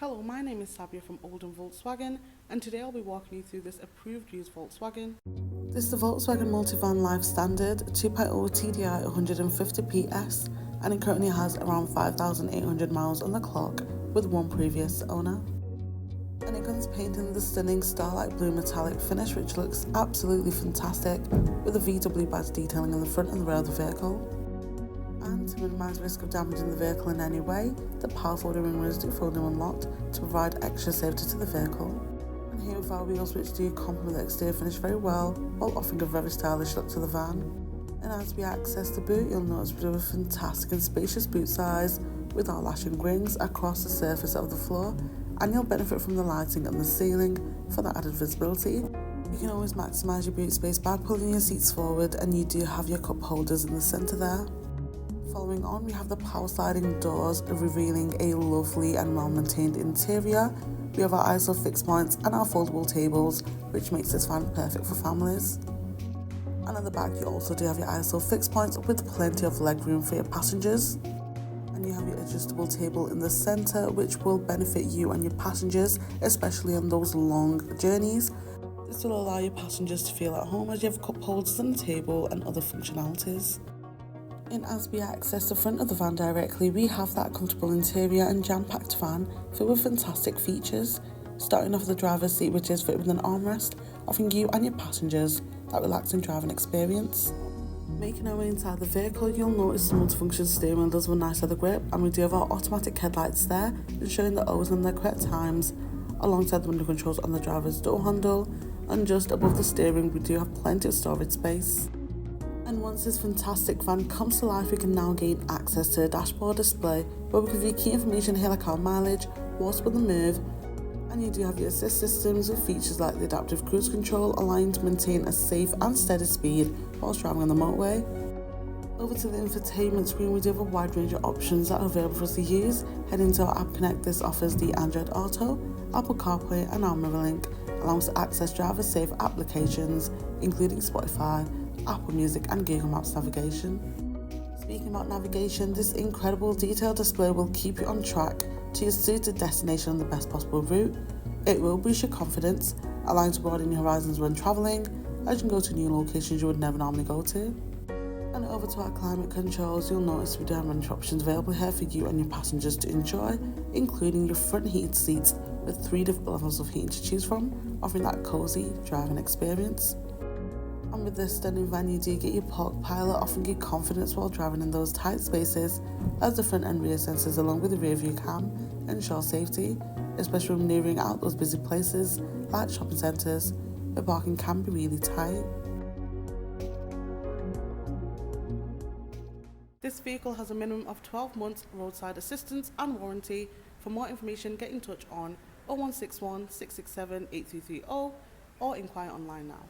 Hello, my name is Sabia from Oldham Volkswagen, and today I'll be walking you through this approved used Volkswagen. This is the Volkswagen Multivan Life Standard 2.0 TDI 150 PS, and it currently has around 5,800 miles on the clock with one previous owner. And it comes painted in the stunning starlight blue metallic finish, which looks absolutely fantastic, with a VW badge detailing on the front and the rear of the vehicle. And to minimise risk of damaging the vehicle in any way, the power folding ring mirrors do fold and unlocked to provide extra safety to the vehicle. And here with our wheels, which do complement the exterior finish very well, while offering a very stylish look to the van. And as we access the boot, you'll notice we do a fantastic and spacious boot size with our lashing rings across the surface of the floor, and you'll benefit from the lighting on the ceiling for that added visibility. You can always maximise your boot space by pulling your seats forward, and you do have your cup holders in the centre there. Following on, we have the power sliding doors, revealing a lovely and well-maintained interior. We have our ISO fixed points and our foldable tables, which makes this van perfect for families. And at the back, you also do have your ISO fixed points with plenty of leg room for your passengers. And you have your adjustable table in the centre, which will benefit you and your passengers, especially on those long journeys. This will allow your passengers to feel at home as you have cup holders on the table and other functionalities. And as we access the front of the van directly, we have that comfortable interior and jam-packed van filled with fantastic features, starting off with the driver's seat, which is fitted with an armrest, offering you and your passengers that relaxing driving experience. Making our way inside the vehicle, you'll notice the multifunction steering wheel does have a nice leather grip, and we do have our automatic headlights there, ensuring the O's in their correct times, alongside the window controls on the driver's door handle, and just above the steering we do have plenty of storage space. And once this fantastic van comes to life, we can now gain access to a dashboard display where we can view key information here like our mileage, what's with the move, and you do have your assist systems with features like the adaptive cruise control, allowing you to maintain a safe and steady speed whilst driving on the motorway. Over to the infotainment screen, we do have a wide range of options that are available for us to use. Heading to our App Connect, this offers the Android Auto, Apple CarPlay and our MirrorLink, allowing us to access driver-safe applications including Spotify, Apple Music and Google Maps navigation. Speaking about navigation, this incredible detailed display will keep you on track to your suited destination on the best possible route. It will boost your confidence, allowing you to broaden your horizons when travelling, as you can go to new locations you would never normally go to. And over to our climate controls, you'll notice we do have many options available here for you and your passengers to enjoy, including your front heated seats with 3 different levels of heating to choose from, offering that cosy driving experience. And with this stunning van, you do get your park pilot, offering you confidence while driving in those tight spaces, as the front and rear sensors along with the rear view cam ensure safety, especially when manoeuvring out those busy places like shopping centres where parking can be really tight. This vehicle has a minimum of 12 months roadside assistance and warranty. For more information, get in touch on 0161 667 8330 or inquire online now.